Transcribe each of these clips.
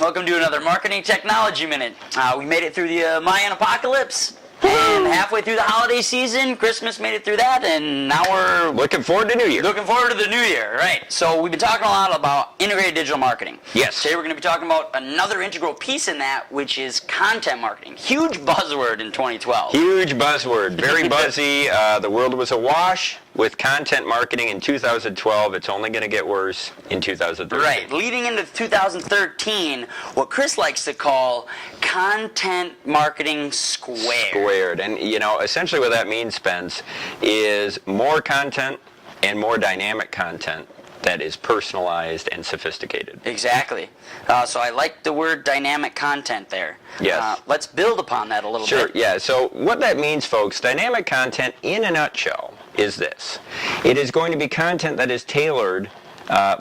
Welcome to another Marketing Technology Minute. We made it through the Mayan apocalypse, and halfway through the holiday season, Christmas made it through that, and now we're looking forward to New Year. Looking forward to the New Year, right. So we've been talking a lot about integrated digital marketing. Yes. Today we're going to be talking about another integral piece in that, which is content marketing. Huge buzzword in 2012. Huge buzzword. Very buzzy. The world was awash with content marketing in 2012. It's only going to get worse in 2013. Right. Leading into 2013, what Chris likes to call content marketing squared. And, essentially what that means, Spence, is more content and more dynamic content that is personalized and sophisticated. Exactly. So I like the word dynamic content there. Yes. Let's build upon that a little bit. Sure, yeah. So what that means, folks, dynamic content in a nutshell is this. It is going to be content that is tailored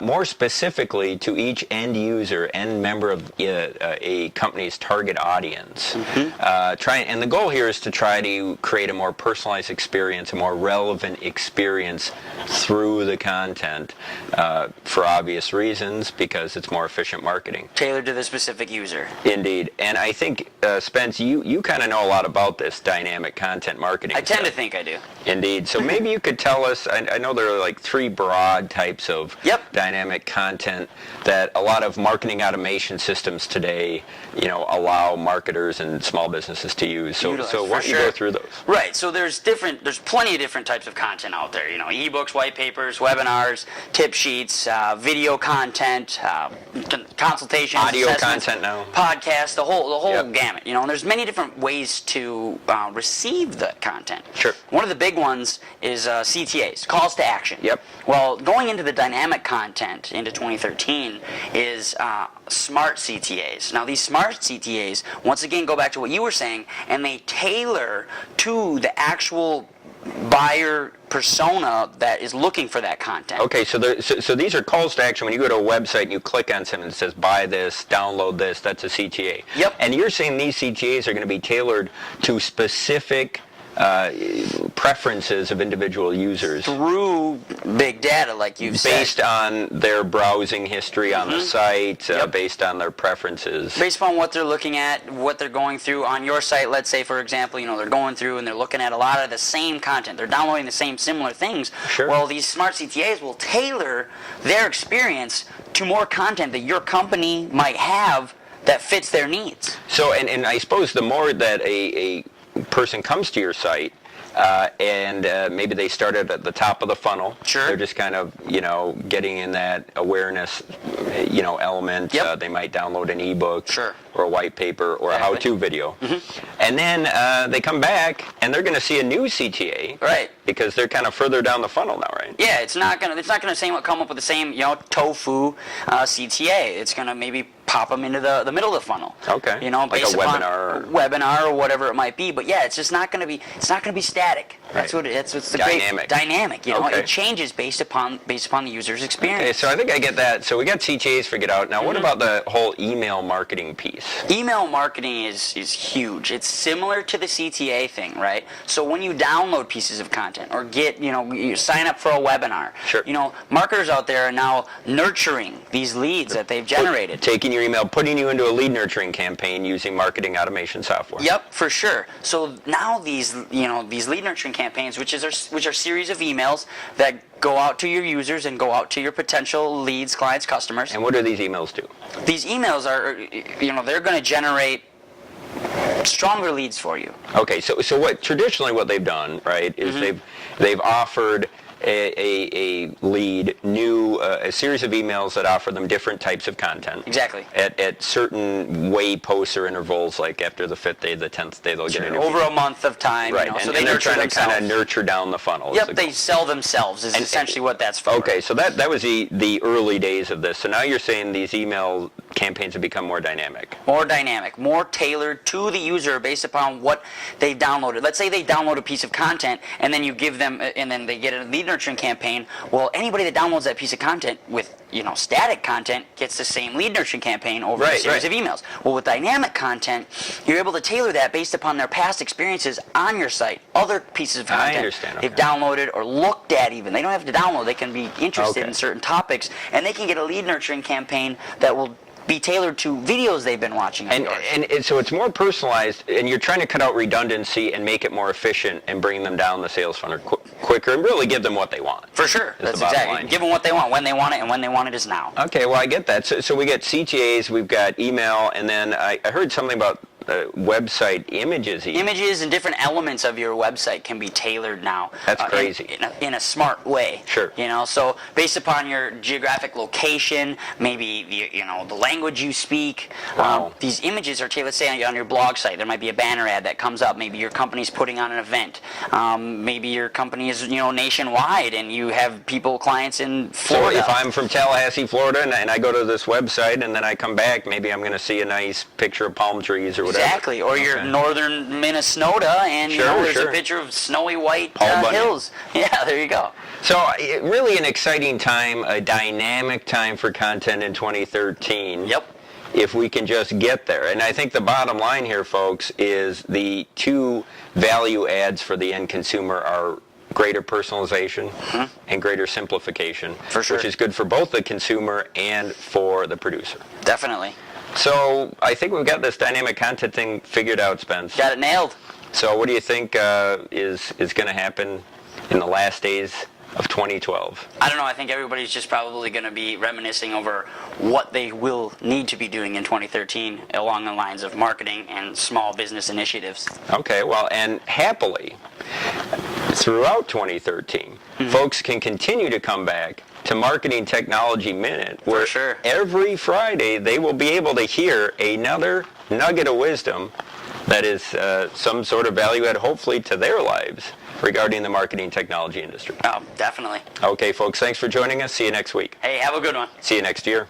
more specifically to each end user, end member of a company's target audience. And the goal here is to try to create a more personalized experience, a more relevant experience through the content for obvious reasons, because it's more efficient marketing. Tailored to the specific user. Indeed. And I think, Spence, you kind of know a lot about this dynamic content marketing. I tend to think I do. Indeed. So maybe you could tell us, I know there are like three broad types of dynamic content that a lot of marketing automation systems today, allow marketers and small businesses to use. So why don't you go through those? Right. So there's plenty of different types of content out there. Ebooks, white papers, webinars, tip sheets, video content, consultations, audio content now, podcasts, the whole gamut. And there's many different ways to receive the content. Sure. One of the big ones is CTAs, calls to action. Yep. Well, going into the dynamic content into 2013 is smart CTAs. Now, these smart CTAs, once again, go back to what you were saying, and they tailor to the actual buyer persona that is looking for that content. Okay, so these are calls to action. When you go to a website and you click on something that says buy this, download this, that's a CTA. Yep. And you're saying these CTAs are going to be tailored to specific preferences of individual users through big data, like you've said, based on their browsing history on the site, based on their preferences, based on what they're looking at, what they're going through on your site. Let's say, for example, they're going through and they're looking at a lot of the same content, they're downloading the same similar things. Sure. Well, these smart CTAs will tailor their experience to more content that your company might have that fits their needs. So, and I suppose the more that a person comes to your site and maybe they started at the top of the funnel. Sure. They're just kind of, getting in that awareness, element. Yep. They might download an ebook Sure. or a white paper or a how-to video. And then they come back and they're going to see a new CTA. Right. Because they're kind of further down the funnel now, right? Yeah, it's not gonna come up with the same, tofu CTA. It's gonna maybe pop them into the middle of the funnel. Okay. Based like upon webinar or whatever it might be. But yeah, it's just not gonna be static. That's right. That's what's the dynamic. Great dynamic. Okay. It changes based upon the user's experience. Okay, so I think I get that. So we got CTAs figured out. Now, what about the whole email marketing piece? Email marketing is huge. It's similar to the CTA thing, right? So when you download pieces of content or get, you sign up for a webinar, Sure. Marketers out there are now nurturing these leads that they've generated. Taking your email, putting you into a lead nurturing campaign using marketing automation software. Yep, for sure. So now these lead nurturing campaigns, which are series of emails that go out to your users and go out to your potential leads, clients, customers. And what do these emails do? These emails are, they're going to generate stronger leads for you. Okay, so traditionally what they've done, right, is they've offered a lead a series of emails that offer them different types of content. Exactly. At certain way posts or intervals, like after the 5th day, the 10th day, they'll get an over a month of time. Right, so and they're trying to kind of nurture down the funnel. Yep, they sell themselves is essentially what that's for. Okay, so that was the early days of this. So now you're saying these email campaigns have become more dynamic. More dynamic, more tailored to the user based upon what they've downloaded. Let's say they download a piece of content and then you give them, and then they get a lead nurturing campaign. Well, anybody that downloads that piece of content with static content gets the same lead nurturing campaign over a series of emails. Well, with dynamic content, you're able to tailor that based upon their past experiences on your site, other pieces of content I understand. they've downloaded or looked at even. They don't have to download. They can be interested in certain topics, and they can get a lead nurturing campaign that will be tailored to videos they've been watching. And so it's more personalized, and you're trying to cut out redundancy and make it more efficient and bring them down the sales funnel quicker and really give them what they want. For sure. That's exactly. Give them what they want, when they want it, and when they want it is now. Okay, well, I get that. So we get CTAs, we've got email, and then I heard something about website images. Images and different elements of your website can be tailored now. That's crazy. In a smart way. Sure. So based upon your geographic location, maybe the language you speak, wow. These images are tailored. Let's say on your blog site, there might be a banner ad that comes up. Maybe your company's putting on an event. Maybe your company is nationwide, and you have clients in Florida. So if I'm from Tallahassee, Florida, and I go to this website, and then I come back, maybe I'm going to see a nice picture of palm trees or whatever. Exactly, or you're northern Minnesota, and there's a picture of snowy white hills. Yeah, there you go. So really an exciting time, a dynamic time for content in 2013. Yep. If we can just get there. And I think the bottom line here, folks, is the two value adds for the end consumer are greater personalization and greater simplification, for sure. which is good for both the consumer and for the producer. Definitely. So I think we've got this dynamic content thing figured out, Spence. Got it nailed. So what do you think is going to happen in the last days of 2012? I don't know. I think everybody's just probably going to be reminiscing over what they will need to be doing in 2013 along the lines of marketing and small business initiatives. Okay, well, and happily, throughout 2013, folks can continue to come back to Marketing Technology Minute, where every Friday they will be able to hear another nugget of wisdom that is some sort of value add, hopefully, to their lives regarding the marketing technology industry. Oh, definitely. Okay, folks, thanks for joining us. See you next week. Hey, have a good one. See you next year.